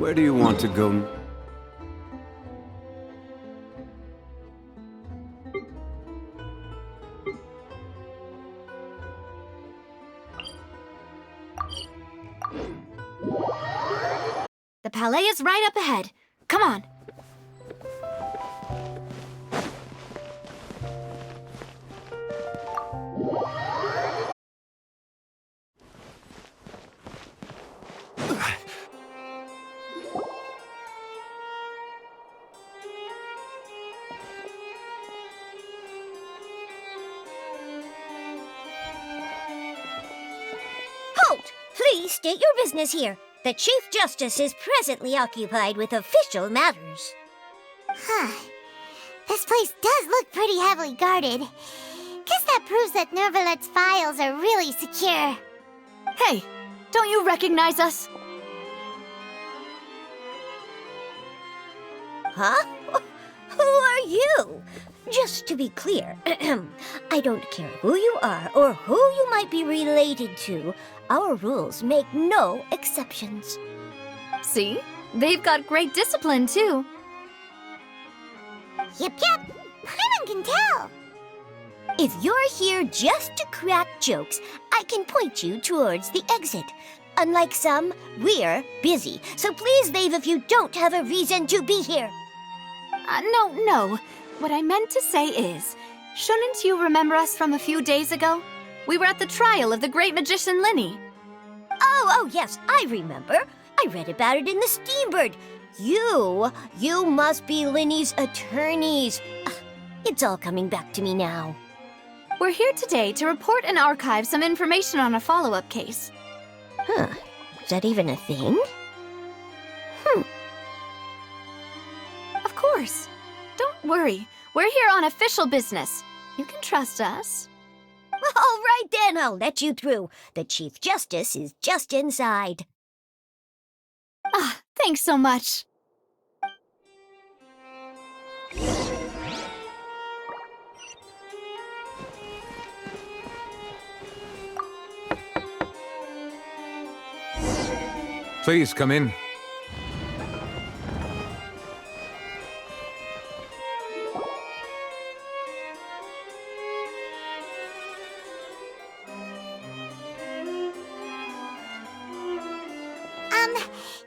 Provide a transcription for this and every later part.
Where do you want to go? The palais is right up ahead. Come on. Halt! Please state your business here. The Chief Justice is presently occupied with official matters. This place does look pretty heavily guarded. Guess that proves that Nervalet's files are really secure. Hey, don't you recognize us? Huh? Who are you? Just to be clear, I don't care who you are or who you might be related to. Our rules make no exceptions. See? They've got great discipline, too. Yep. Paimon can tell. If you're here just to crack jokes, I can point you towards the exit. Unlike some, we're busy, so please leave if you don't have a reason to be here. No. What I meant to say is, shouldn't you remember us from a few days ago? We were at the trial of the great magician Linny. Oh, yes, I remember. I read about it in the Steambird. You must be Linny's attorneys. It's all coming back to me now. We're here today to report and archive some information on a follow-up case. Huh, is that even a thing? Of course. Don't worry. We're here on official business. You can trust us. All right then, I'll let you through. The Chief Justice is just inside. Thanks so much. Please come in.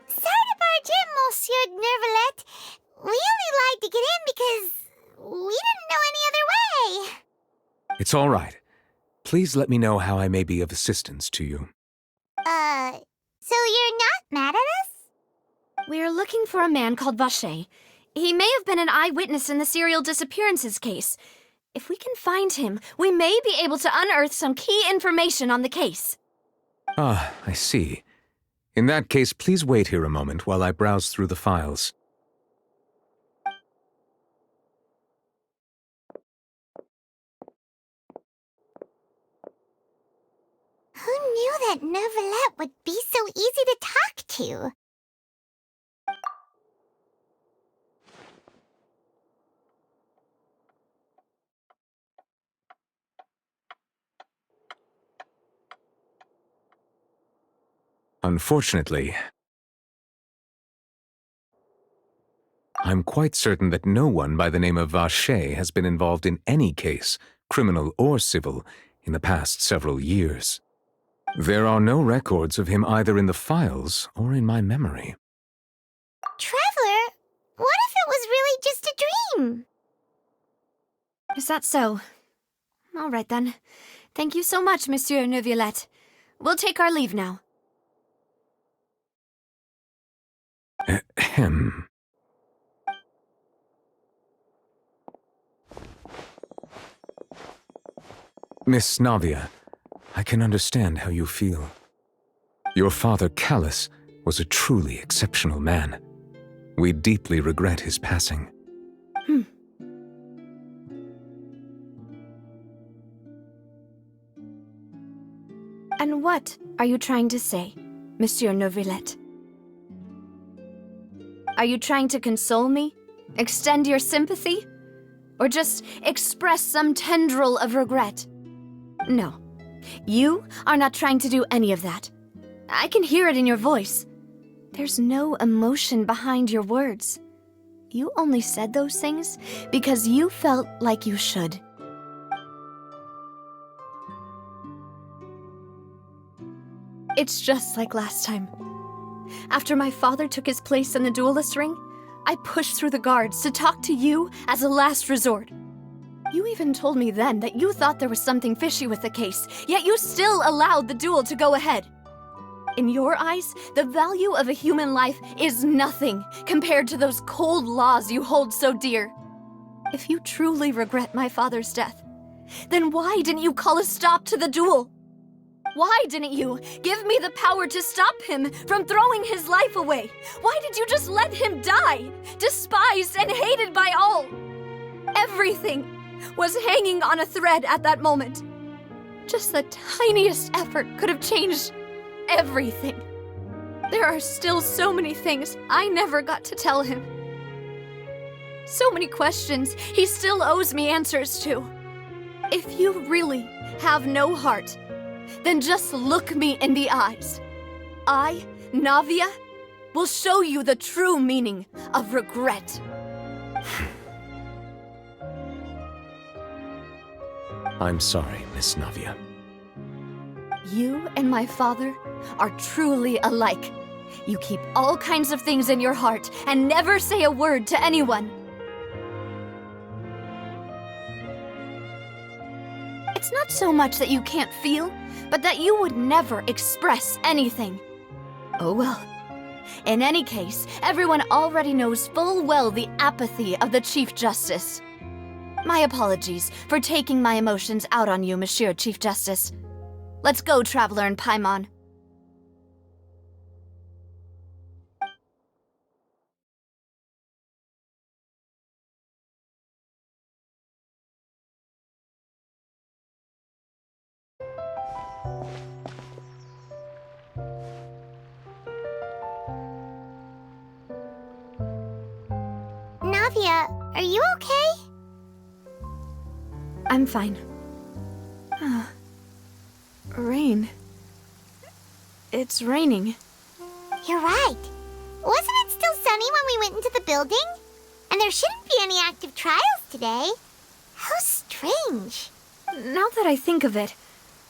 Sorry to barge in, Monsieur Nervalet. We only lied to get in because we didn't know any other way. It's all right. Please let me know how I may be of assistance to you. So you're not mad at us? We're looking for a man called Vacher. He may have been an eyewitness in the serial disappearances case. If we can find him, we may be able to unearth some key information on the case. Ah, I see. In that case, please wait here a moment while I browse through the files. Who knew that Nervalet would be so easy to talk to? Unfortunately, I'm quite certain that no one by the name of Vacher has been involved in any case, criminal or civil, in the past several years. There are no records of him either in the files or in my memory. Traveler, what if it was really just a dream? Is that so? All right, then. Thank you so much, Monsieur Neuvillette. We'll take our leave now. Ahem. Miss Navia, I can understand how you feel. Your father, Callus, was a truly exceptional man. We deeply regret his passing. And what are you trying to say, Monsieur Neuvillette? Are you trying to console me? Extend your sympathy? Or just express some tendril of regret? No. You are not trying to do any of that. I can hear it in your voice. There's no emotion behind your words. You only said those things because you felt like you should. It's just like last time. After my father took his place in the duelist ring, I pushed through the guards to talk to you as a last resort. You even told me then that you thought there was something fishy with the case, yet you still allowed the duel to go ahead. In your eyes, the value of a human life is nothing compared to those cold laws you hold so dear. If you truly regret my father's death, then why didn't you call a stop to the duel? Why didn't you give me the power to stop him from throwing his life away? Why did you just let him die, despised and hated by all? Everything was hanging on a thread at that moment. Just the tiniest effort could have changed everything. There are still so many things I never got to tell him. So many questions he still owes me answers to. If you really have no heart, then just look me in the eyes. I, Navia, will show you the true meaning of regret. I'm sorry, Miss Navia. You and my father are truly alike. You keep all kinds of things in your heart and never say a word to anyone. It's not so much that you can't feel, but that you would never express anything. Oh well. In any case, everyone already knows full well the apathy of the Chief Justice. My apologies for taking my emotions out on you, Monsieur Chief Justice. Let's go, Traveler and Paimon. Navia, are you okay? I'm fine. Rain. It's raining. You're right. Wasn't it still sunny when we went into the building? And there shouldn't be any active trials today. How strange. Now that I think of it,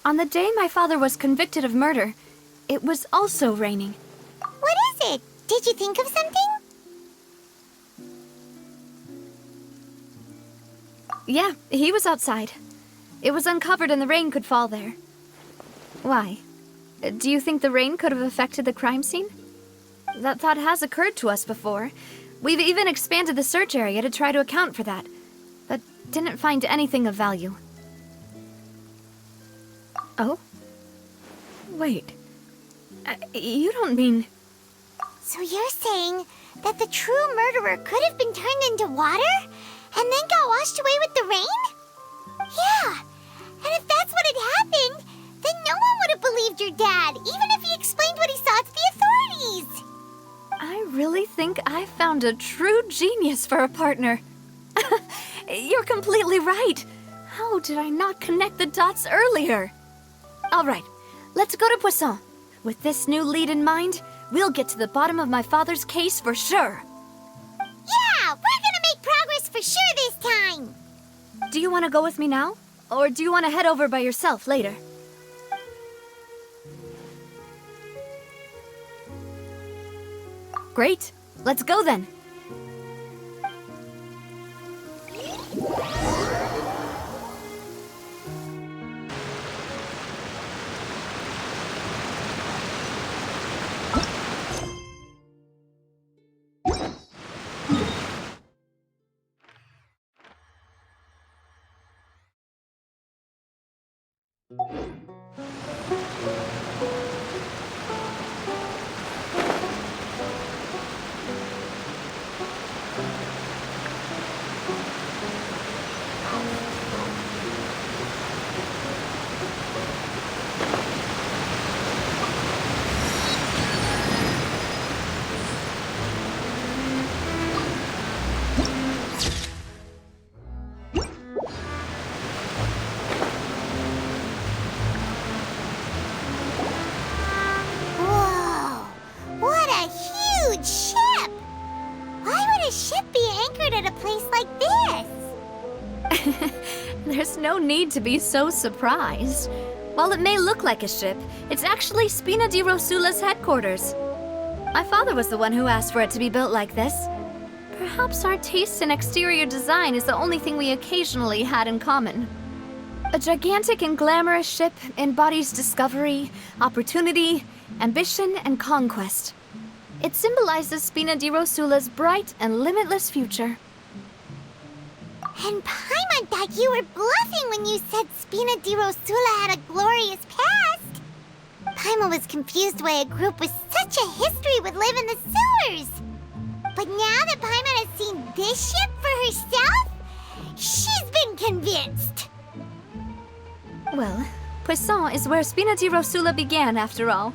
on the day my father was convicted of murder, it was also raining. What is it? Did you think of something? Yeah, he was outside. It was uncovered and the rain could fall there. Why? Do you think the rain could have affected the crime scene? That thought has occurred to us before. We've even expanded the search area to try to account for that, but didn't find anything of value. Oh? Wait. You don't mean... So you're saying that the true murderer could have been turned into water and then got washed away with the rain? Yeah, and if that's what had happened, then no one would have believed your dad, even if he explained what he saw to the authorities. I really think I found a true genius for a partner. You're completely right. How did I not connect the dots earlier? All right, let's go to Poisson. With this new lead in mind, we'll get to the bottom of my father's case for sure. Yeah, we're gonna make progress for sure this time. Do you want to go with me now? Or do you want to head over by yourself later? Great. Let's go then. There's no need to be so surprised. While it may look like a ship, it's actually Spina di Rosula's headquarters. My father was the one who asked for it to be built like this. Perhaps our taste in exterior design is the only thing we occasionally had in common. A gigantic and glamorous ship embodies discovery, opportunity, ambition, and conquest. It symbolizes Spina di Rosula's bright and limitless future. And Paimon thought you were bluffing when you said Spina di Rosula had a glorious past. Paimon was confused why a group with such a history would live in the sewers. But now that Paimon has seen this ship for herself, she's been convinced. Well, Poisson is where Spina di Rosula began, after all.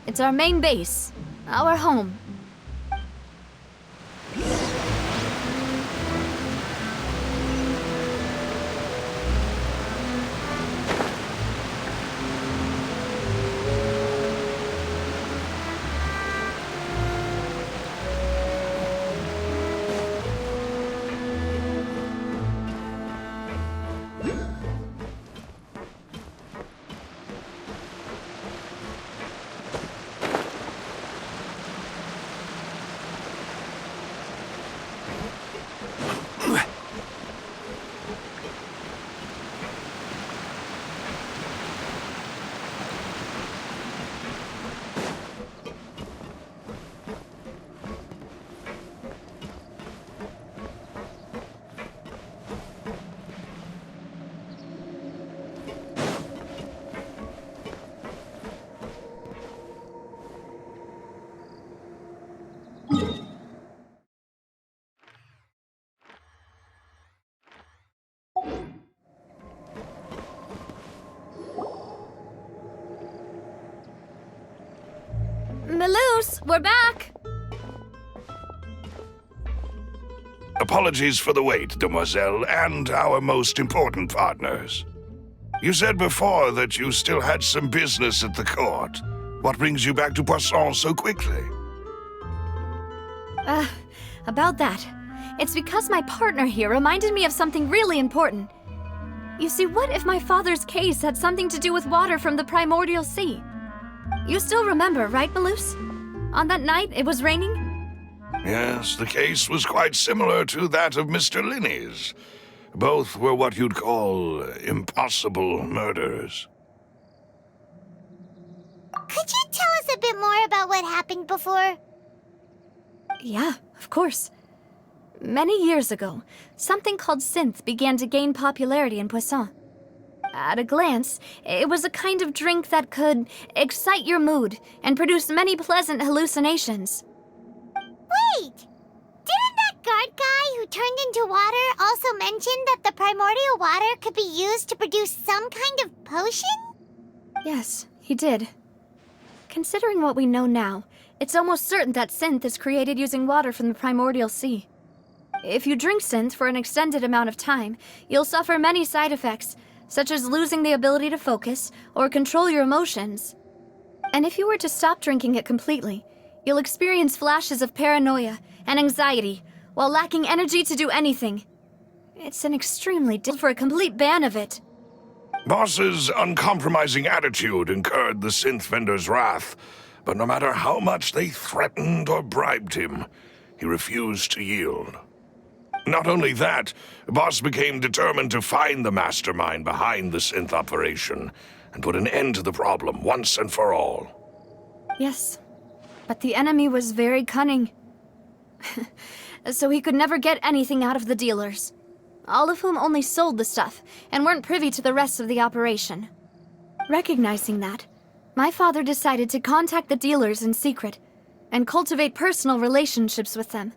It's our main base, our home. Melus, we're back! Apologies for the wait, demoiselle, and our most important partners. You said before that you still had some business at the court. What brings you back to Poisson so quickly? About that. It's because my partner here reminded me of something really important. You see, what if my father's case had something to do with water from the primordial sea? You still remember, right, Melus? On that night, it was raining? Yes, the case was quite similar to that of Mr. Linney's. Both were what you'd call impossible murders. Could you tell us a bit more about what happened before? Yeah, of course. Many years ago, something called synth began to gain popularity in Poisson. At a glance, it was a kind of drink that could excite your mood and produce many pleasant hallucinations. Wait! Didn't that guard guy who turned into water also mention that the primordial water could be used to produce some kind of potion? Yes, he did. Considering what we know now, it's almost certain that synth is created using water from the primordial sea. If you drink synth for an extended amount of time, you'll suffer many side effects, such as losing the ability to focus or control your emotions. And if you were to stop drinking it completely, you'll experience flashes of paranoia and anxiety while lacking energy to do anything. It's an extremely for a complete ban of it. Boss's uncompromising attitude incurred the synth vendor's wrath, but no matter how much they threatened or bribed him, he refused to yield. Not only that, Boss became determined to find the mastermind behind the synth operation and put an end to the problem once and for all. Yes, but the enemy was very cunning. So he could never get anything out of the dealers, all of whom only sold the stuff and weren't privy to the rest of the operation. Recognizing that, my father decided to contact the dealers in secret and cultivate personal relationships with them.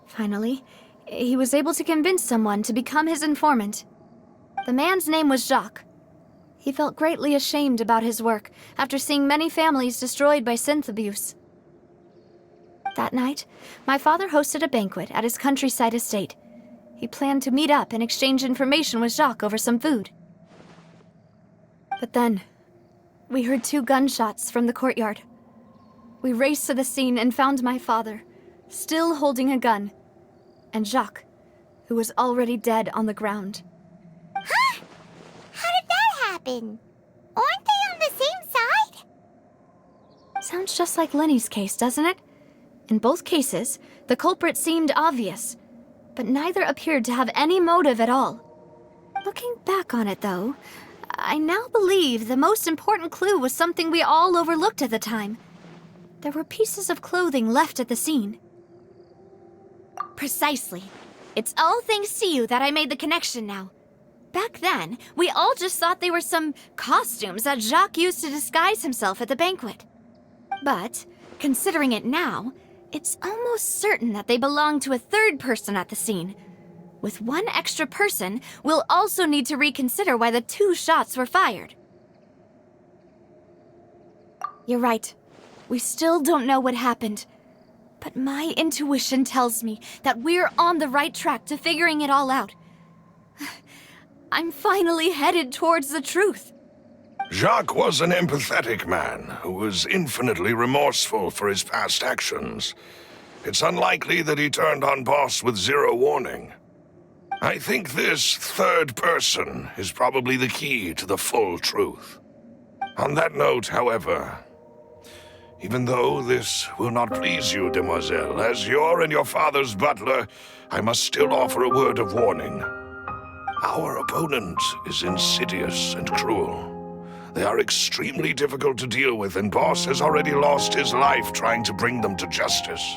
Finally, he was able to convince someone to become his informant. The man's name was Jacques. He felt greatly ashamed about his work after seeing many families destroyed by synth abuse. That night, my father hosted a banquet at his countryside estate. He planned to meet up and exchange information with Jacques over some food. But then, we heard 2 gunshots from the courtyard. We raced to the scene and found my father, still holding a gun, and Jacques, who was already dead on the ground. Huh? happen? Aren't they on the same side? Sounds just like Lenny's case, doesn't it? In both cases, the culprit seemed obvious, but neither appeared to have any motive at all. Looking back on it, though, I now believe the most important clue was something we all overlooked at the time. There were pieces of clothing left at the scene. Precisely. It's all thanks to you that I made the connection now. Back then, we all just thought they were some costumes that Jacques used to disguise himself at the banquet. But, considering it now, it's almost certain that they belong to a third person at the scene. With one extra person, we'll also need to reconsider why the 2 shots were fired. You're right. We still don't know what happened. But my intuition tells me that we're on the right track to figuring it all out. I'm finally headed towards the truth. Jacques was an empathetic man who was infinitely remorseful for his past actions. It's unlikely that he turned on Boss with 0 warning. I think this third person is probably the key to the full truth. On that note, however, even though this will not please you, demoiselle, as your and your father's butler, I must still offer a word of warning. Our opponent is insidious and cruel. They are extremely difficult to deal with, and Boss has already lost his life trying to bring them to justice.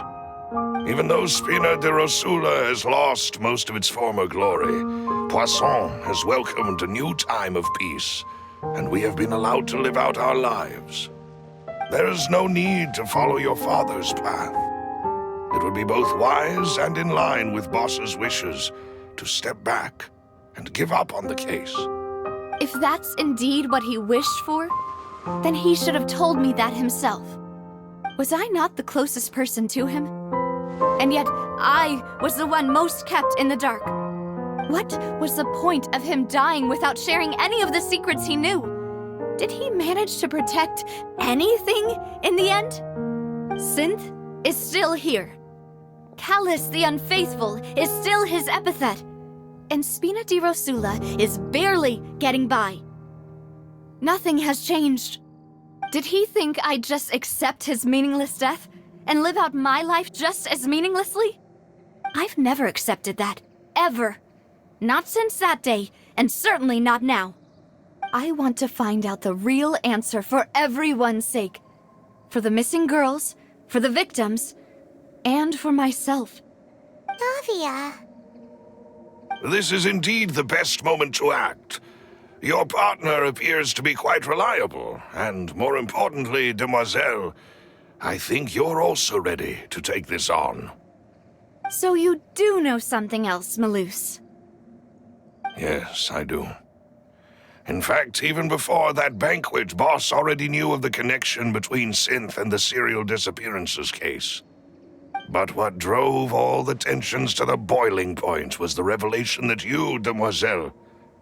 Even though Spina de Rosula has lost most of its former glory, Poisson has welcomed a new time of peace, and we have been allowed to live out our lives. There is no need to follow your father's path. It would be both wise and in line with Boss's wishes to step back and give up on the case. If that's indeed what he wished for, then he should have told me that himself. Was I not the closest person to him? And yet, I was the one most kept in the dark. What was the point of him dying without sharing any of the secrets he knew? Did he manage to protect anything in the end? Synth is still here. Callus the Unfaithful is still his epithet. And Spina di Rosula is barely getting by. Nothing has changed. Did he think I'd just accept his meaningless death and live out my life just as meaninglessly? I've never accepted that, ever. Not since that day, and certainly not now. I want to find out the real answer for everyone's sake. For the missing girls, for the victims, and for myself. Navia. This is indeed the best moment to act. Your partner appears to be quite reliable, and more importantly, demoiselle, I think you're also ready to take this on. So you do know something else, Malouse? Yes, I do. In fact, even before that banquet, Boss already knew of the connection between Synth and the serial disappearances case. But what drove all the tensions to the boiling point was the revelation that you, demoiselle,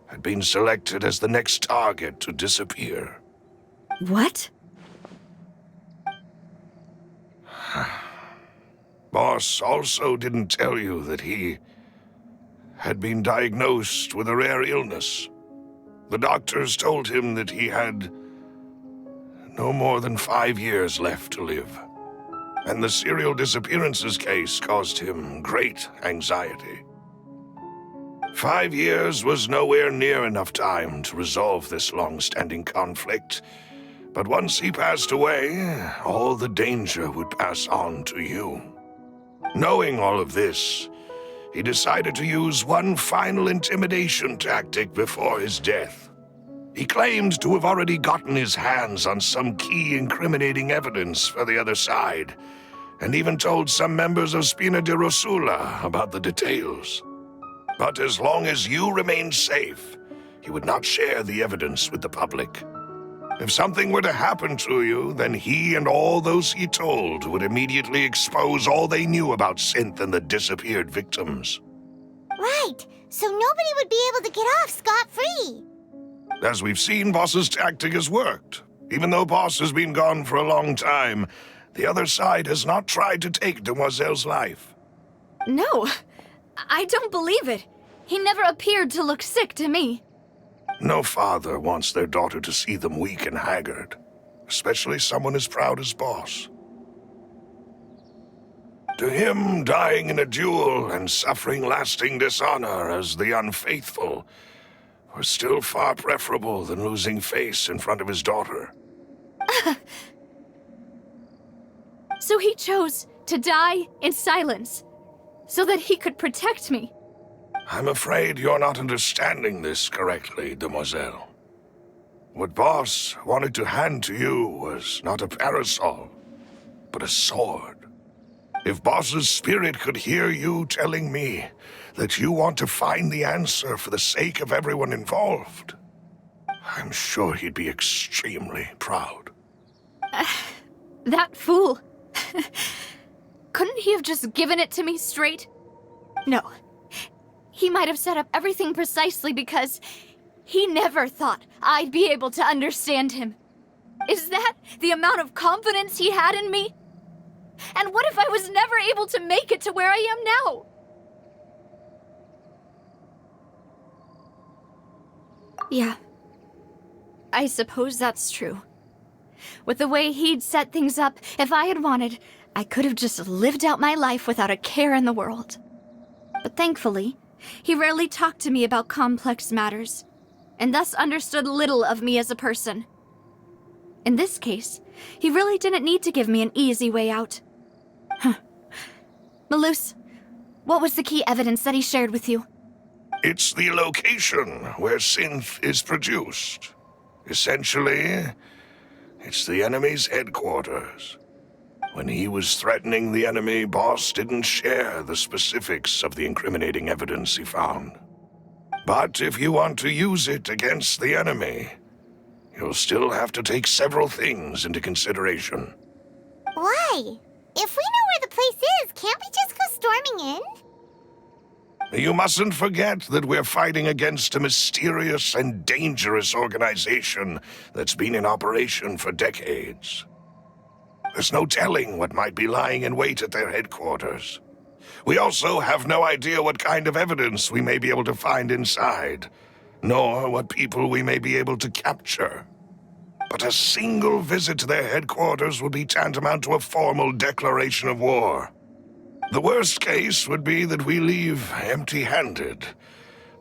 had been selected as the next target to disappear. What? Boss also didn't tell you that he had been diagnosed with a rare illness. The doctors told him that he had no more than 5 years left to live. And the serial disappearances case caused him great anxiety. 5 years was nowhere near enough time to resolve this long-standing conflict, but once he passed away, all the danger would pass on to you. Knowing all of this, he decided to use one final intimidation tactic before his death. He claimed to have already gotten his hands on some key incriminating evidence for the other side, and even told some members of Spina de Rosula about the details. But as long as you remained safe, he would not share the evidence with the public. If something were to happen to you, then he and all those he told would immediately expose all they knew about Synth and the disappeared victims. Right, so nobody would be able to get off scot-free. As we've seen, Boss's tactic has worked. Even though Boss has been gone for a long time, the other side has not tried to take Demoiselle's life. No, I don't believe it. He never appeared to look sick to me. No father wants their daughter to see them weak and haggard, especially someone as proud as Boss. To him, dying in a duel and suffering lasting dishonor as the unfaithful was still far preferable than losing face in front of his daughter. So he chose to die in silence, so that he could protect me. I'm afraid you're not understanding this correctly, demoiselle. What Boss wanted to hand to you was not a parasol, but a sword. If Boss's spirit could hear you telling me that you want to find the answer for the sake of everyone involved, I'm sure he'd be extremely proud. That fool. Couldn't he have just given it to me straight? No. He might have set up everything precisely because he never thought I'd be able to understand him. Is that the amount of confidence he had in me? And what if I was never able to make it to where I am now? Yeah. I suppose that's true. With the way he'd set things up, if I had wanted, I could have just lived out my life without a care in the world. But thankfully, he rarely talked to me about complex matters, and thus understood little of me as a person. In this case, he really didn't need to give me an easy way out. Malus, what was the key evidence that he shared with you? It's the location where synth is produced. Essentially, it's the enemy's headquarters. When he was threatening the enemy, Boss didn't share the specifics of the incriminating evidence he found. But if you want to use it against the enemy, you'll still have to take several things into consideration. Why? If we know where the place is, can't we just go storming in? You mustn't forget that we're fighting against a mysterious and dangerous organization that's been in operation for decades. There's no telling what might be lying in wait at their headquarters. We also have no idea what kind of evidence we may be able to find inside, nor what people we may be able to capture. But a single visit to their headquarters would be tantamount to a formal declaration of war. The worst case would be that we leave empty-handed,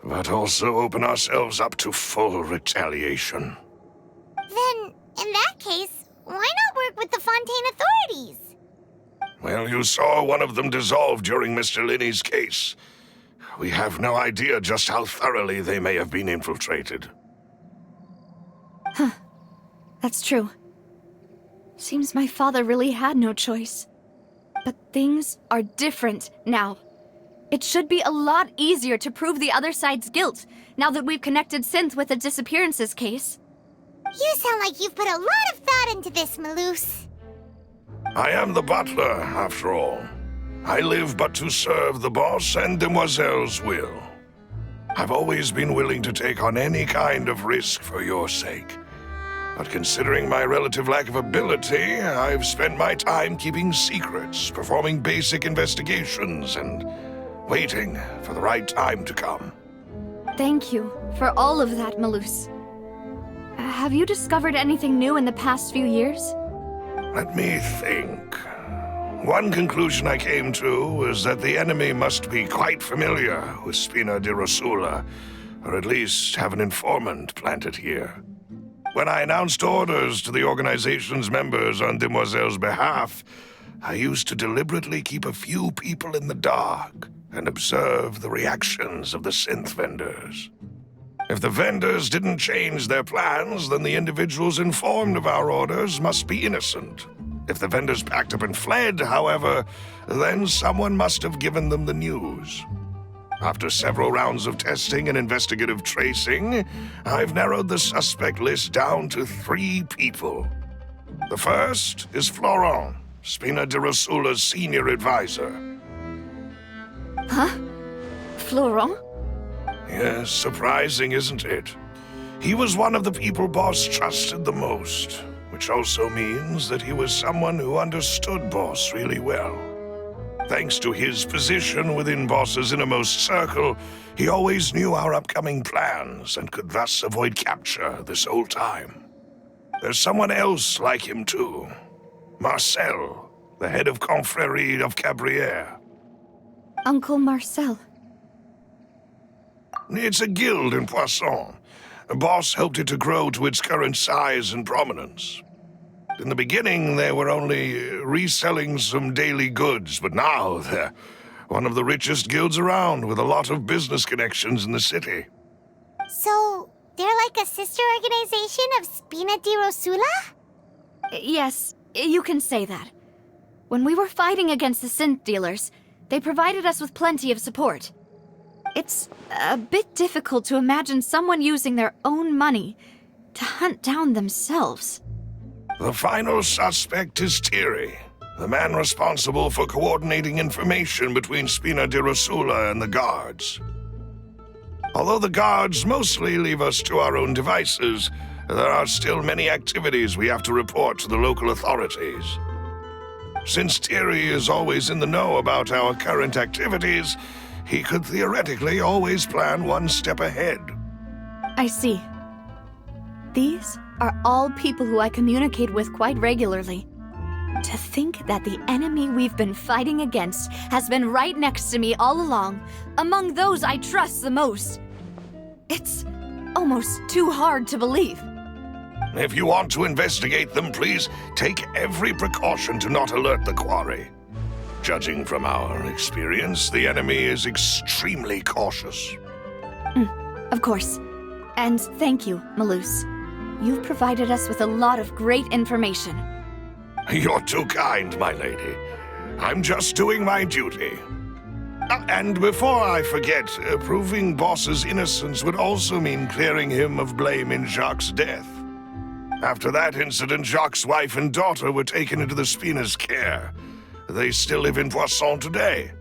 but also open ourselves up to full retaliation. Then, in that case, why not work with the Fontaine authorities? Well, you saw one of them dissolve during Mr. Linney's case. We have no idea just how thoroughly they may have been infiltrated. That's true. Seems my father really had no choice. But things are different now. It should be a lot easier to prove the other side's guilt, now that we've connected Synth with the disappearances case. You sound like you've put a lot of thought into this, Malus. I am the butler, after all. I live but to serve the boss and Demoiselle's will. I've always been willing to take on any kind of risk for your sake. But considering my relative lack of ability, I've spent my time keeping secrets, performing basic investigations, and waiting for the right time to come. Thank you for all of that, Malus. Have you discovered anything new in the past few years? Let me think. One conclusion I came to was that the enemy must be quite familiar with Spina di Rosula, or at least have an informant planted here. When I announced orders to the organization's members on Demoiselle's behalf, I used to deliberately keep a few people in the dark and observe the reactions of the synth vendors. If the vendors didn't change their plans, then the individuals informed of our orders must be innocent. If the vendors packed up and fled, however, then someone must have given them the news. After several rounds of testing and investigative tracing, I've narrowed the suspect list down to 3 people. The first is Florent, Spina di Rosula's senior advisor. Huh? Florent? Yes, surprising, isn't it? He was one of the people Boss trusted the most, which also means that he was someone who understood Boss really well. Thanks to his position within Boss's innermost circle, he always knew our upcoming plans and could thus avoid capture this whole time. There's someone else like him too. Marcel, the head of Confrérie of Cabrières. Uncle Marcel. It's a guild in Poisson. Boss helped it to grow to its current size and prominence. In the beginning, they were only reselling some daily goods, but now they're one of the richest guilds around with a lot of business connections in the city. So, they're like a sister organization of Spina di Rosula? Yes, you can say that. When we were fighting against the synth dealers, they provided us with plenty of support. It's a bit difficult to imagine someone using their own money to hunt down themselves. The final suspect is Thierry, the man responsible for coordinating information between Spina di Rosula and the guards. Although the guards mostly leave us to our own devices, there are still many activities we have to report to the local authorities. Since Thierry is always in the know about our current activities, he could theoretically always plan one step ahead. I see. These are all people who I communicate with quite regularly. To think that the enemy we've been fighting against has been right next to me all along, among those I trust the most. It's almost too hard to believe. If you want to investigate them, please take every precaution to not alert the quarry. Judging from our experience, the enemy is extremely cautious. Of course. And thank you, Malus. You've provided us with a lot of great information. You're too kind, my lady. I'm just doing my duty. And before I forget, proving Boss's innocence would also mean clearing him of blame in Jacques' death. After that incident, Jacques' wife and daughter were taken into the Spina's care. They still live in Poisson today.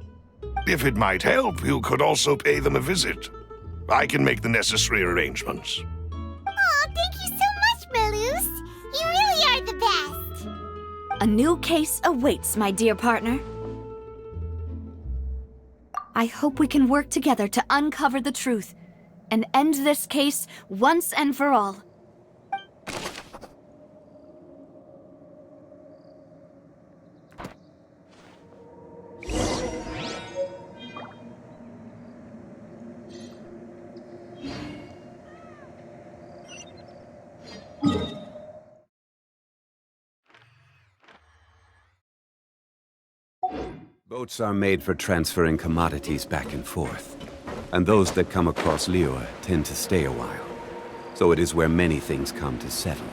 If it might help, you could also pay them a visit. I can make the necessary arrangements. Oh, thank you so much, Malus. You really are the best. A new case awaits, my dear partner. I hope we can work together to uncover the truth and end this case once and for all. Boats are made for transferring commodities back and forth, and those that come across Liyue tend to stay a while, so it is where many things come to settle.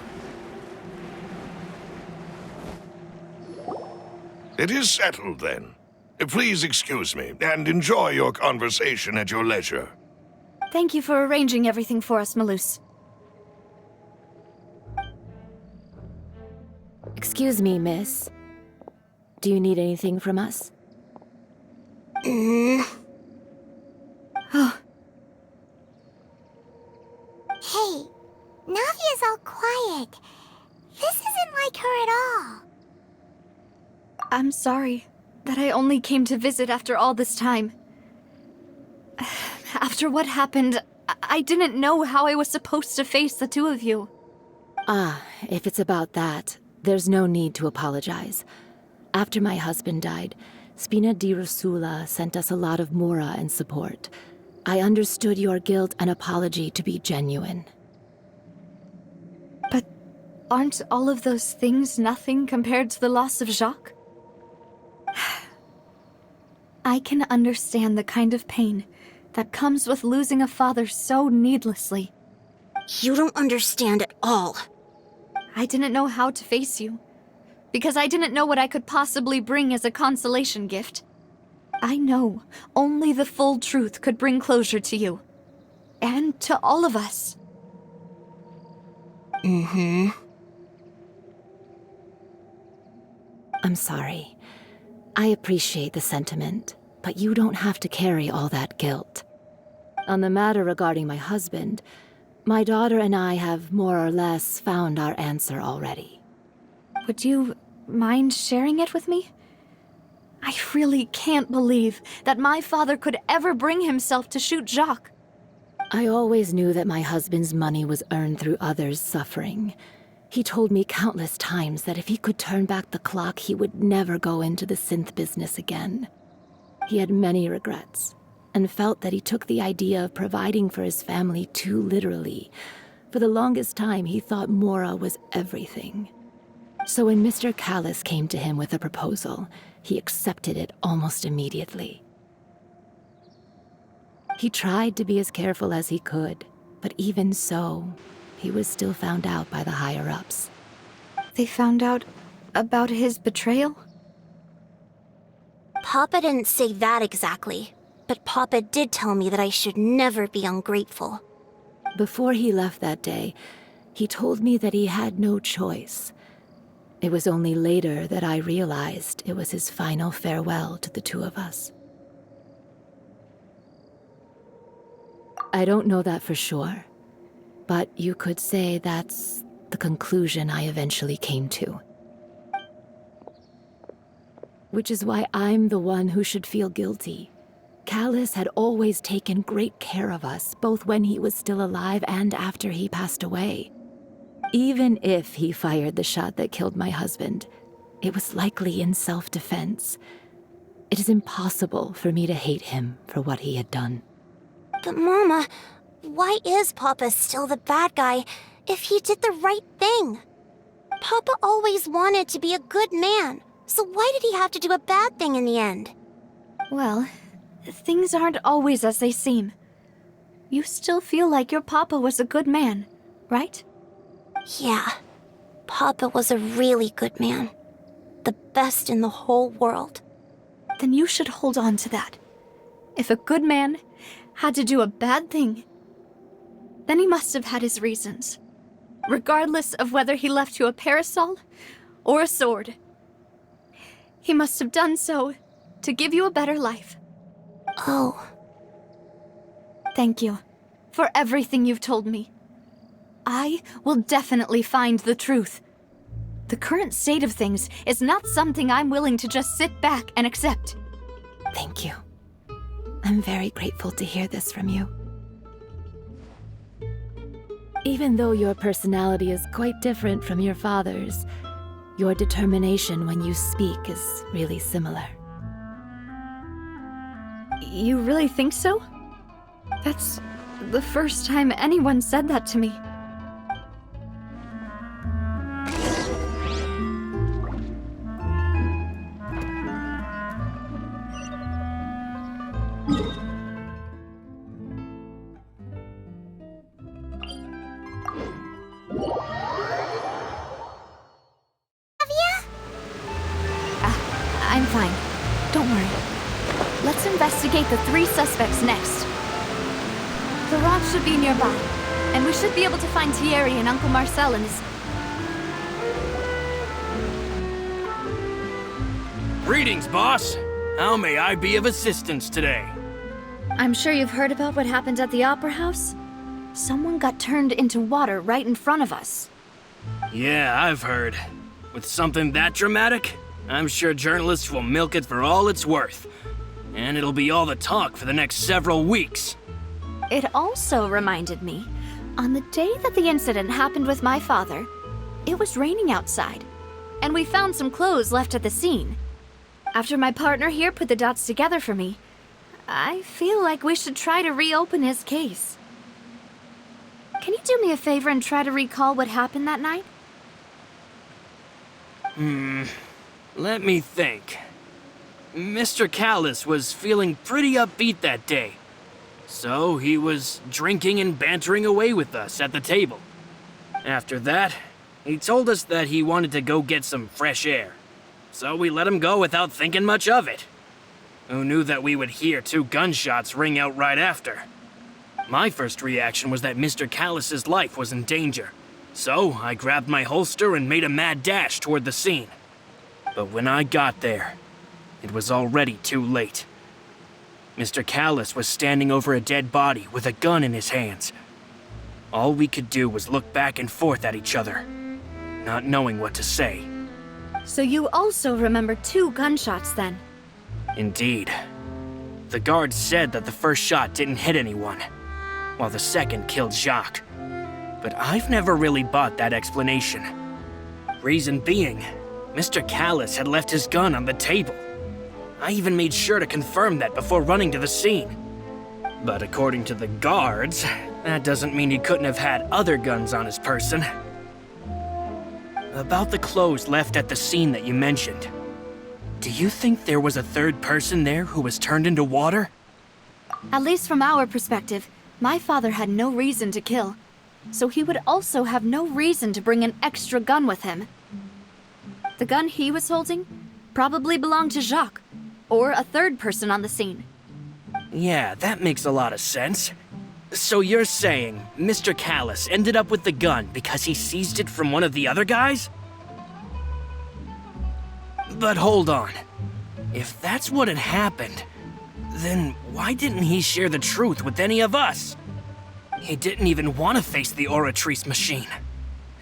It is settled, then. Please excuse me, and enjoy your conversation at your leisure. Thank you for arranging everything for us, Malus. Excuse me, miss. Do you need anything from us? Oh, Hey, Navia's all quiet. This isn't like her at all. I'm sorry that I only came to visit after all this time. After what happened, I didn't know how I was supposed to face the two of you. Ah, if it's about that, there's no need to apologize. After my husband died, Spina di Rosula sent us a lot of mora and support. I understood your guilt and apology to be genuine. But aren't all of those things nothing compared to the loss of Jacques? I can understand the kind of pain that comes with losing a father so needlessly. You don't understand at all. I didn't know how to face you, because I didn't know what I could possibly bring as a consolation gift. I know only the full truth could bring closure to you, and to all of us. I'm sorry. I appreciate the sentiment, but you don't have to carry all that guilt. On the matter regarding my husband, my daughter and I have more or less found our answer already. Would you mind sharing it with me? I really can't believe that my father could ever bring himself to shoot Jacques. I always knew that my husband's money was earned through others' suffering. He told me countless times that if he could turn back the clock, he would never go into the synth business again. He had many regrets, and felt that he took the idea of providing for his family too literally. For the longest time, he thought Mora was everything. So when Mr. Callis came to him with a proposal, he accepted it almost immediately. He tried to be as careful as he could, but even so, he was still found out by the higher-ups. They found out about his betrayal? Papa didn't say that exactly, but Papa did tell me that I should never be ungrateful. Before he left that day, he told me that he had no choice. It was only later that I realized it was his final farewell to the two of us. I don't know that for sure, but you could say that's the conclusion I eventually came to. Which is why I'm the one who should feel guilty. Callis had always taken great care of us, both when he was still alive and after he passed away. Even if he fired the shot that killed my husband, it was likely in self-defense. It is impossible for me to hate him for what he had done. But Mama, why is Papa still the bad guy if he did the right thing? Papa always wanted to be a good man, so why did he have to do a bad thing in the end? Well, things aren't always as they seem. You still feel like your papa was a good man, right? Yeah, Papa was a really good man. The best in the whole world. Then you should hold on to that. If a good man had to do a bad thing, then he must have had his reasons. Regardless of whether he left you a parasol or a sword. He must have done so to give you a better life. Oh. Thank you for everything you've told me. I will definitely find the truth. The current state of things is not something I'm willing to just sit back and accept. Thank you. I'm very grateful to hear this from you. Even though your personality is quite different from your father's, your determination when you speak is really similar. You really think so? That's the first time anyone said that to me. I'm fine. Don't worry. Let's investigate the 3 suspects next. The rock should be nearby, and we should be able to find Thierry and Uncle Marcel and his... Greetings, boss. How may I be of assistance today? I'm sure you've heard about what happened at the Opera House? Someone got turned into water right in front of us. Yeah, I've heard. With something that dramatic, I'm sure journalists will milk it for all it's worth. And it'll be all the talk for the next several weeks. It also reminded me, on the day that the incident happened with my father, it was raining outside, and we found some clothes left at the scene. After my partner here put the dots together for me, I feel like we should try to reopen his case. Can you do me a favor and try to recall what happened that night? Let me think. Mr. Callis was feeling pretty upbeat that day. So he was drinking and bantering away with us at the table. After that, he told us that he wanted to go get some fresh air. So we let him go without thinking much of it. Who knew that we would hear 2 gunshots ring out right after? My first reaction was that Mr. Callis's life was in danger. So I grabbed my holster and made a mad dash toward the scene. But when I got there, it was already too late. Mr. Callis was standing over a dead body with a gun in his hands. All we could do was look back and forth at each other, not knowing what to say. So you also remember 2 gunshots then? Indeed. The guards said that the first shot didn't hit anyone, while the second killed Jacques. But I've never really bought that explanation. Reason being, Mr. Callis had left his gun on the table. I even made sure to confirm that before running to the scene. But according to the guards, that doesn't mean he couldn't have had other guns on his person. About the clothes left at the scene that you mentioned. Do you think there was a third person there who was turned into water? At least from our perspective, my father had no reason to kill. So he would also have no reason to bring an extra gun with him. The gun he was holding probably belonged to Jacques, or a third person on the scene. Yeah, that makes a lot of sense. So you're saying Mr. Callis ended up with the gun because he seized it from one of the other guys? But hold on. If that's what had happened, then why didn't he share the truth with any of us? He didn't even want to face the Oratrice machine,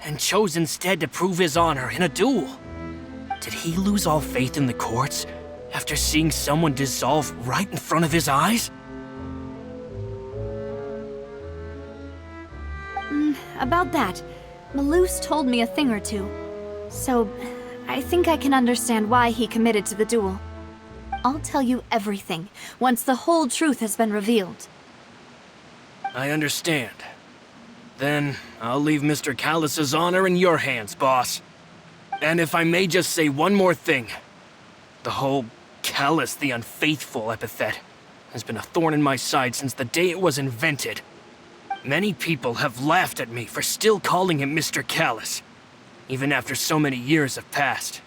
and chose instead to prove his honor in a duel. Did he lose all faith in the courts after seeing someone dissolve right in front of his eyes? About that, Malouse told me a thing or two. So, I think I can understand why he committed to the duel. I'll tell you everything once the whole truth has been revealed. I understand. Then I'll leave Mr. Callis's honor in your hands, boss. And if I may just say one more thing. The whole Callis the Unfaithful epithet has been a thorn in my side since the day it was invented. Many people have laughed at me for still calling him Mr. Callis, even after so many years have passed.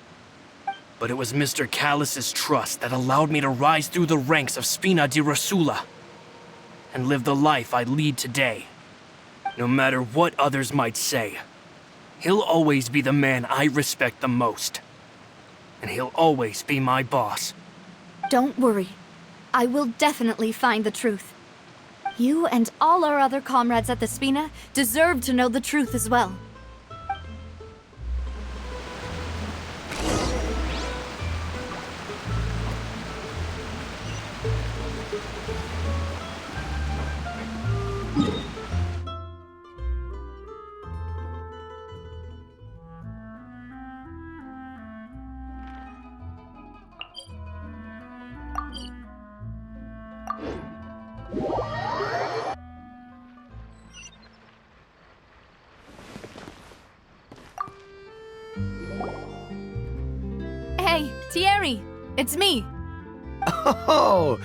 But it was Mr. Callis's trust that allowed me to rise through the ranks of Spina di Rosula and live the life I lead today. No matter what others might say, he'll always be the man I respect the most. And he'll always be my boss. Don't worry. I will definitely find the truth. You and all our other comrades at the Spina deserve to know the truth as well. Hey, Thierry! It's me! Oh,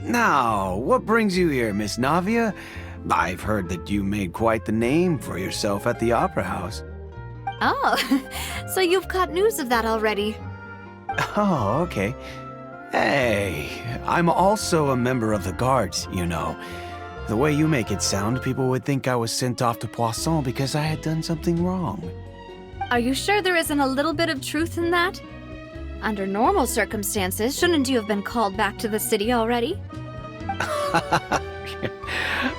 now, what brings you here, Miss Navia? I've heard that you made quite the name for yourself at the Opera House. Oh, so you've caught news of that already. Oh, okay. Hey, I'm also a member of the Guards, you know. The way you make it sound, people would think I was sent off to Poisson because I had done something wrong. Are you sure there isn't a little bit of truth in that? Under normal circumstances, shouldn't you have been called back to the city already?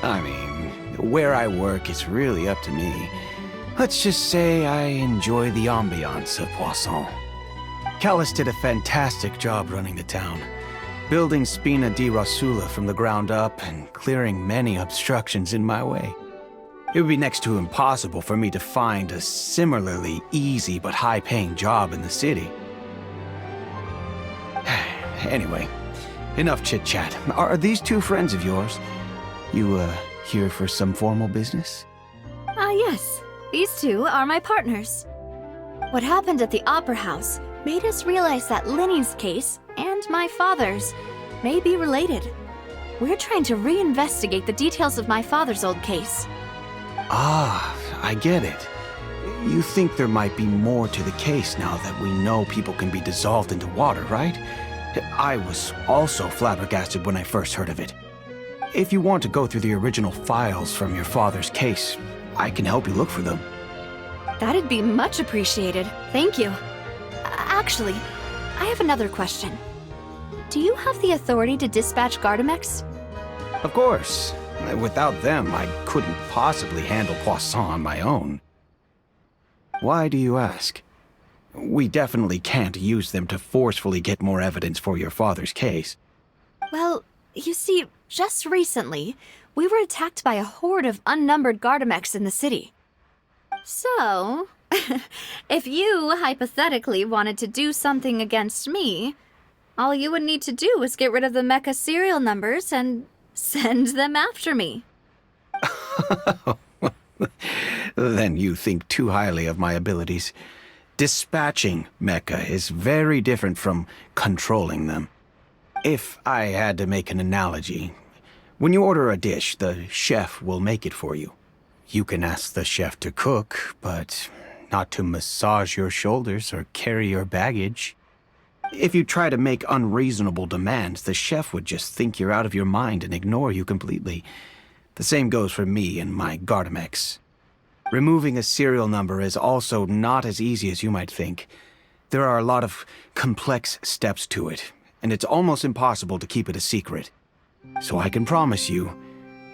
I mean, where I work is really up to me. Let's just say I enjoy the ambiance of Poisson. Callis did a fantastic job running the town, building Spina di Rosula from the ground up and clearing many obstructions in my way. It would be next to impossible for me to find a similarly easy but high-paying job in the city. Anyway, enough chit-chat. Are these two friends of yours? You, here for some formal business? Yes. These two are my partners. What happened at the Opera House made us realize that Linny's case and my father's may be related. We're trying to reinvestigate the details of my father's old case. Ah, I get it. You think there might be more to the case now that we know people can be dissolved into water, right? I was also flabbergasted when I first heard of it. If you want to go through the original files from your father's case, I can help you look for them. That'd be much appreciated. Thank you. Actually, I have another question. Do you have the authority to dispatch Gardamex? Of course. Without them, I couldn't possibly handle Poisson on my own. Why do you ask? We definitely can't use them to forcefully get more evidence for your father's case. Well, you see, just recently, we were attacked by a horde of unnumbered Gardamex in the city. So, if you hypothetically wanted to do something against me, all you would need to do is get rid of the mecha serial numbers and send them after me. Then you think too highly of my abilities. Dispatching mecha is very different from controlling them. If I had to make an analogy, when you order a dish, the chef will make it for you. You can ask the chef to cook, but not to massage your shoulders or carry your baggage. If you try to make unreasonable demands, the chef would just think you're out of your mind and ignore you completely. The same goes for me and my Gardamex. Removing a serial number is also not as easy as you might think. There are a lot of complex steps to it, and it's almost impossible to keep it a secret. So I can promise you,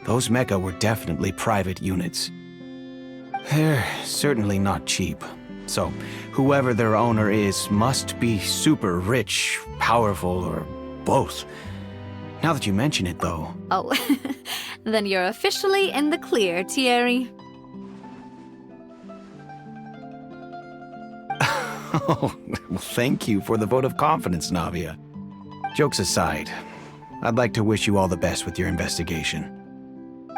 those mecha were definitely private units. They're certainly not cheap. So, whoever their owner is must be super rich, powerful, or both. Now that you mention it, though... Oh, then you're officially in the clear, Thierry. Oh, well, thank you for the vote of confidence, Navia. Jokes aside, I'd like to wish you all the best with your investigation.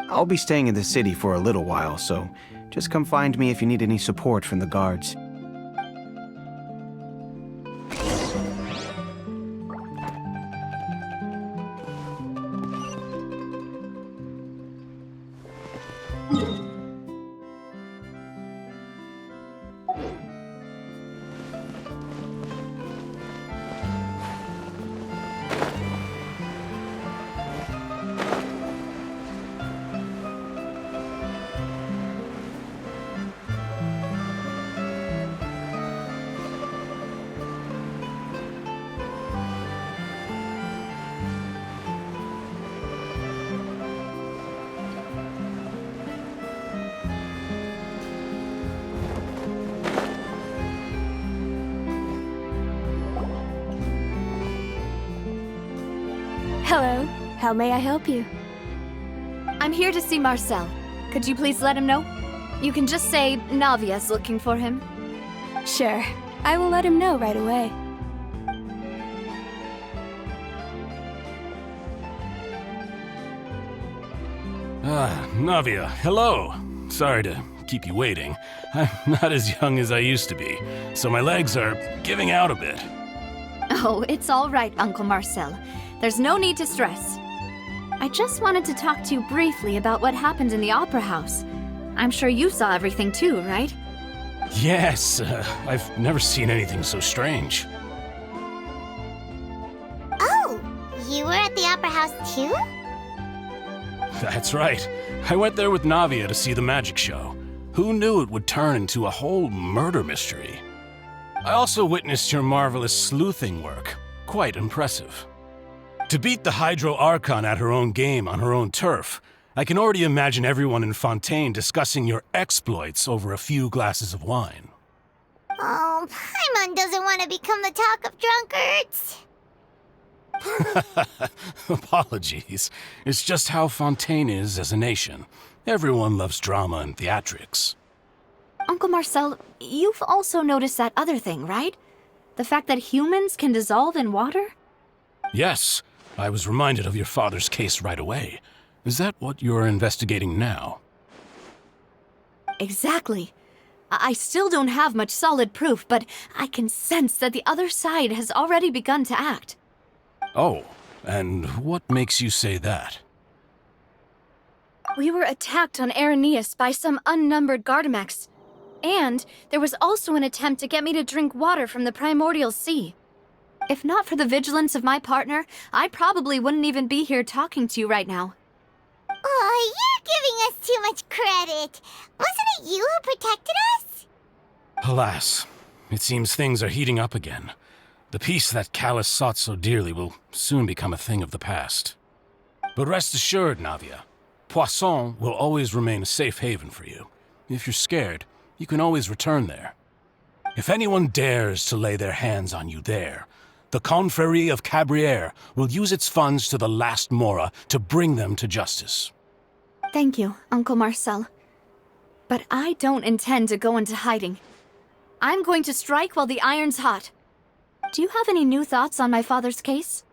I'll be staying in the city for a little while, so just come find me if you need any support from the guards. Hello, how may I help you? I'm here to see Marcel. Could you please let him know? You can just say Navia's looking for him. Sure, I will let him know right away. Navia, hello. Sorry to keep you waiting. I'm not as young as I used to be, so my legs are giving out a bit. Oh, it's all right, Uncle Marcel. There's no need to stress. I just wanted to talk to you briefly about what happened in the Opera House. I'm sure you saw everything too, right? Yes, I've never seen anything so strange. Oh, you were at the Opera House too? That's right. I went there with Navia to see the magic show. Who knew it would turn into a whole murder mystery? I also witnessed your marvelous sleuthing work. Quite impressive. To beat the Hydro Archon at her own game on her own turf, I can already imagine everyone in Fontaine discussing your exploits over a few glasses of wine. Oh, Paimon doesn't want to become the talk of drunkards. Apologies. It's just how Fontaine is as a nation. Everyone loves drama and theatrics. Uncle Marcel, you've also noticed that other thing, right? The fact that humans can dissolve in water? Yes, I was reminded of your father's case right away. Is that what you're investigating now? Exactly. I still don't have much solid proof, but I can sense that the other side has already begun to act. Oh, and what makes you say that? We were attacked on Araneus by some unnumbered Gardamex. And there was also an attempt to get me to drink water from the primordial sea. If not for the vigilance of my partner, I probably wouldn't even be here talking to you right now. Oh, you're giving us too much credit. Wasn't it you who protected us? Alas, it seems things are heating up again. The peace that Callus sought so dearly will soon become a thing of the past. But rest assured, Navia, Poisson will always remain a safe haven for you. If you're scared, you can always return there. If anyone dares to lay their hands on you there, the Confrérie of Cabriere will use its funds to the last Mora to bring them to justice. Thank you, Uncle Marcel. But I don't intend to go into hiding. I'm going to strike while the iron's hot. Do you have any new thoughts on my father's case?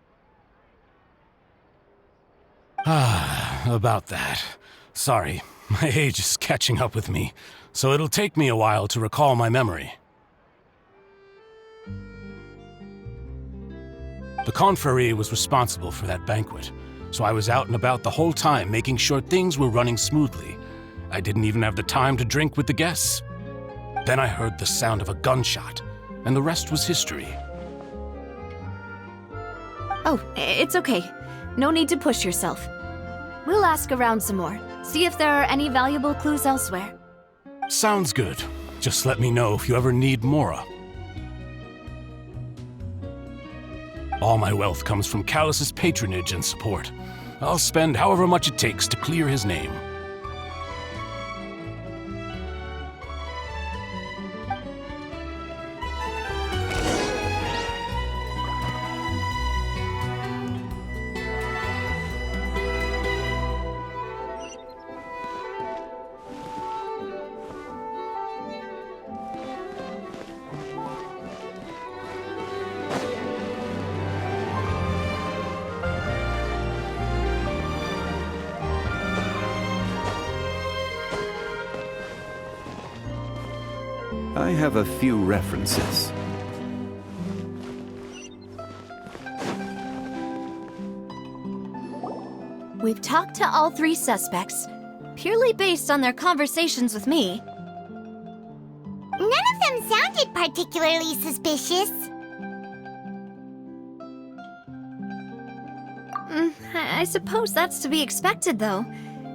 About that. Sorry, my age is catching up with me, so it'll take me a while to recall my memory. The Confrérie was responsible for that banquet, so I was out and about the whole time making sure things were running smoothly. I didn't even have the time to drink with the guests. Then I heard the sound of a gunshot, and the rest was history. Oh, it's okay. No need to push yourself. We'll ask around some more, see if there are any valuable clues elsewhere. Sounds good. Just let me know if you ever need Mora. All my wealth comes from Callus's patronage and support. I'll spend however much it takes to clear his name. I have a few references. We've talked to all three suspects, purely based on their conversations with me. None of them sounded particularly suspicious. I suppose that's to be expected, though.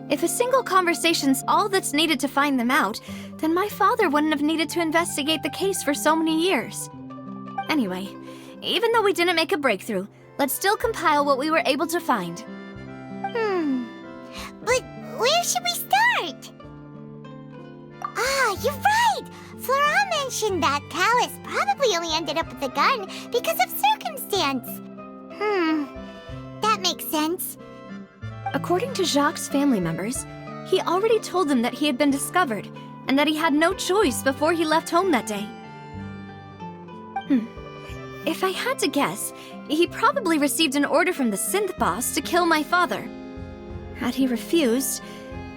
If a single conversation's all that's needed to find them out, then my father wouldn't have needed to investigate the case for so many years. Anyway, even though we didn't make a breakthrough, let's still compile what we were able to find. But where should we start? Ah, you're right! Flora mentioned that Callus probably only ended up with the gun because of circumstance. That makes sense. According to Jacques' family members, he already told them that he had been discovered, and that he had no choice before he left home that day. If I had to guess, he probably received an order from the synth boss to kill my father. Had he refused,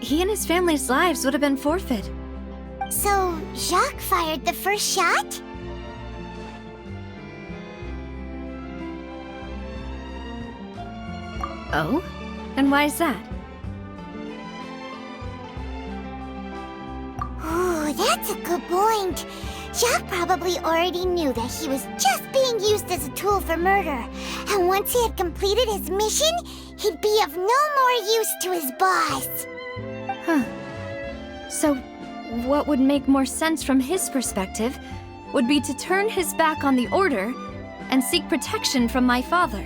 he and his family's lives would have been forfeit. So, Jacques fired the first shot? Oh? And why is that? Ooh, that's a good point. Jacques probably already knew that he was just being used as a tool for murder. And once he had completed his mission, he'd be of no more use to his boss. So, what would make more sense from his perspective would be to turn his back on the Order and seek protection from my father.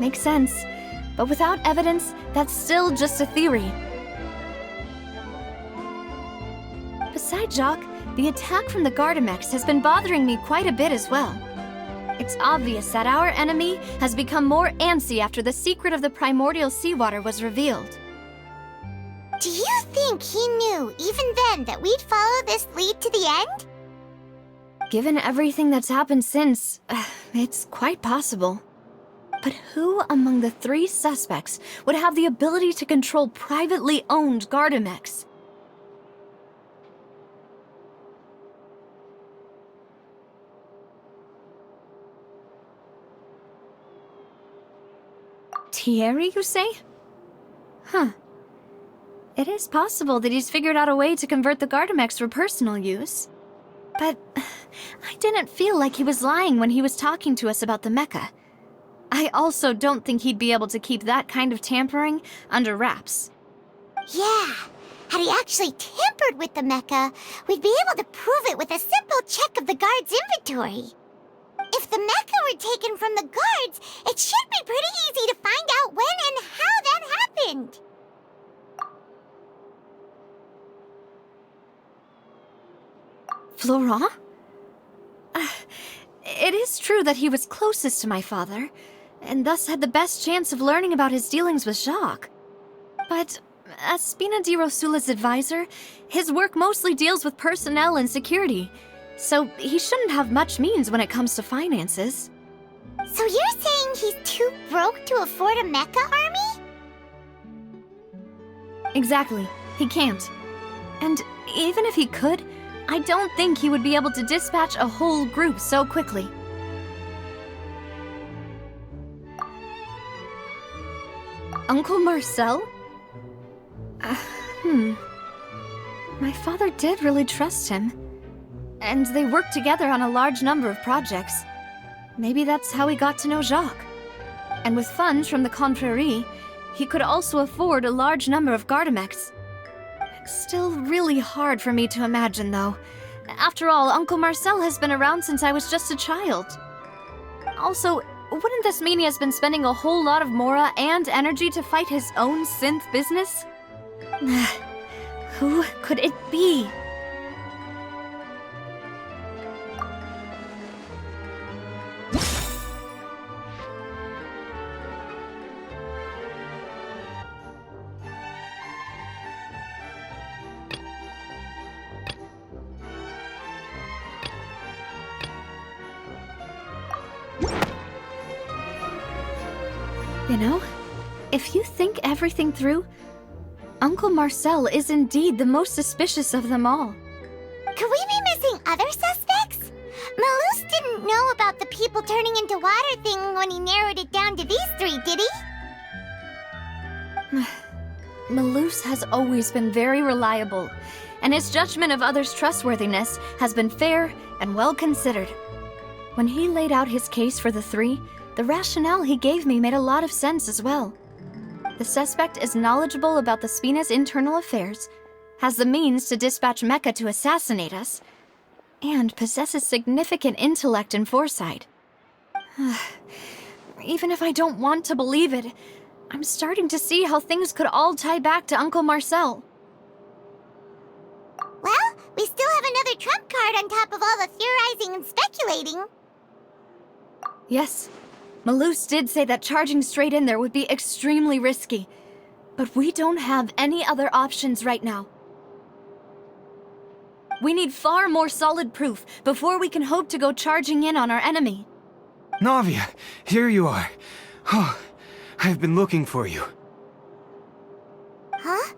Makes sense. But without evidence, that's still just a theory. Besides Jacques, the attack from the Gardamex has been bothering me quite a bit as well. It's obvious that our enemy has become more antsy after the secret of the primordial seawater was revealed. Do you think he knew, even then, that we'd follow this lead to the end? Given everything that's happened since, it's quite possible. But who among the three suspects would have the ability to control privately owned Gardamex? Thierry, you say? It is possible that he's figured out a way to convert the Gardamex for personal use. But I didn't feel like he was lying when he was talking to us about the mecha. I also don't think he'd be able to keep that kind of tampering under wraps. Yeah, had he actually tampered with the mecha, we'd be able to prove it with a simple check of the guard's inventory. If the mecha were taken from the guards, it should be pretty easy to find out when and how that happened. Florent? It is true that he was closest to my father, and thus had the best chance of learning about his dealings with Jacques. But as Spina di Rosula's advisor, his work mostly deals with personnel and security, so he shouldn't have much means when it comes to finances. So you're saying he's too broke to afford a mecha army? Exactly. He can't. And even if he could, I don't think he would be able to dispatch a whole group so quickly. Uncle Marcel? My father did really trust him. And they worked together on a large number of projects. Maybe that's how he got to know Jacques. And with funds from the Confrérie, he could also afford a large number of Gardamex. Still really hard for me to imagine, though. After all, Uncle Marcel has been around since I was just a child. Also, wouldn't this mean he has been spending a whole lot of mora and energy to fight his own synth business? Who could it be? You know, if you think everything through, Uncle Marcel is indeed the most suspicious of them all. Could we be missing other suspects? Malus didn't know about the people turning into water thing when he narrowed it down to these three, did he? Malus has always been very reliable, and his judgment of others' trustworthiness has been fair and well considered. When he laid out his case for the three, the rationale he gave me made a lot of sense as well. The suspect is knowledgeable about the Spina's internal affairs, has the means to dispatch Mecha to assassinate us, and possesses significant intellect and foresight. Even if I don't want to believe it, I'm starting to see how things could all tie back to Uncle Marcel. Well, we still have another trump card on top of all the theorizing and speculating. Yes. Malus did say that charging straight in there would be extremely risky, but we don't have any other options right now. We need far more solid proof before we can hope to go charging in on our enemy. Navia, here you are. Oh, I've been looking for you. Huh?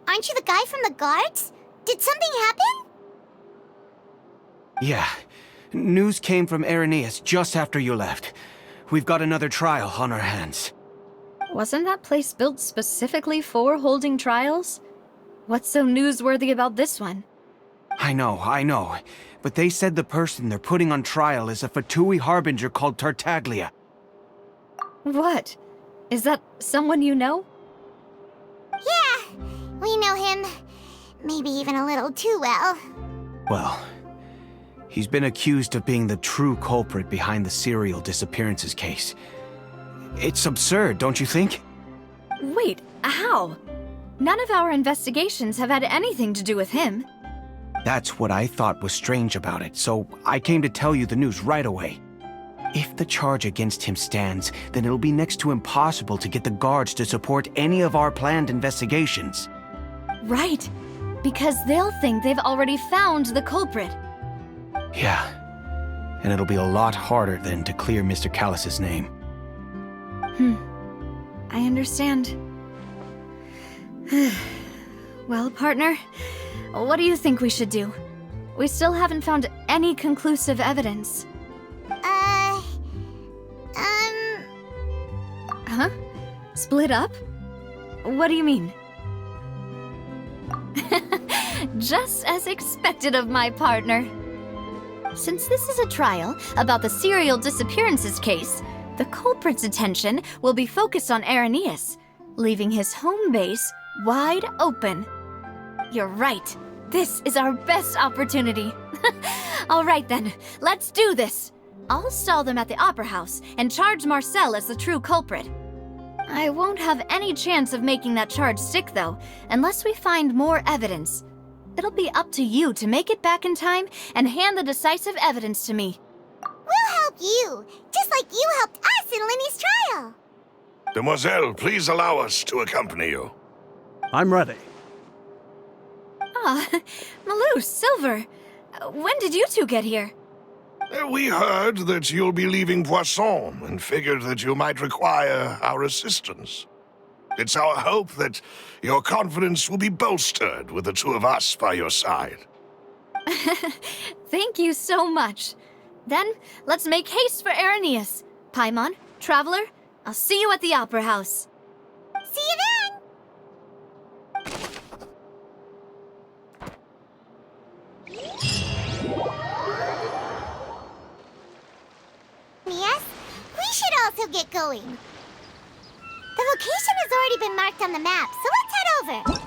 Aren't you the guy from the guards? Did something happen? Yeah. News came from Irenaeus just after you left. We've got another trial on our hands. Wasn't that place built specifically for holding trials? What's so newsworthy about this one? I know. But they said the person they're putting on trial is a Fatui harbinger called Tartaglia. What? Is that someone you know? Yeah, we know him. Maybe even a little too well. Well, he's been accused of being the true culprit behind the serial disappearances case. It's absurd, don't you think? Wait, how? None of our investigations have had anything to do with him. That's what I thought was strange about it, so I came to tell you the news right away. If the charge against him stands, then it'll be next to impossible to get the guards to support any of our planned investigations. Right, because they'll think they've already found the culprit. Yeah, and it'll be a lot harder then to clear Mr. Callus's name. I understand. Well, partner, what do you think we should do? We still haven't found any conclusive evidence. Huh? Split up? What do you mean? Just as expected of my partner. Since this is a trial about the serial disappearances case, the culprit's attention will be focused on Irenaeus, leaving his home base wide open. You're right. This is our best opportunity. All right then, let's do this. I'll stall them at the Opera House and charge Marcel as the true culprit. I won't have any chance of making that charge stick, though, unless we find more evidence. it'll be up to you to make it back in time and hand the decisive evidence to me. We'll help you, just like you helped us in Linny's trial. Demoiselle, please allow us to accompany you. I'm ready. Ah, Malou, Silver, when did you two get here? We heard that you'll be leaving Poisson and figured that you might require our assistance. It's our hope that your confidence will be bolstered with the two of us by your side. Thank you so much. Then, let's make haste for Irenaeus. Paimon, Traveler, I'll see you at the Opera House. See you then! Yes, we should also get going. The location has already been marked on the map, so let's head over.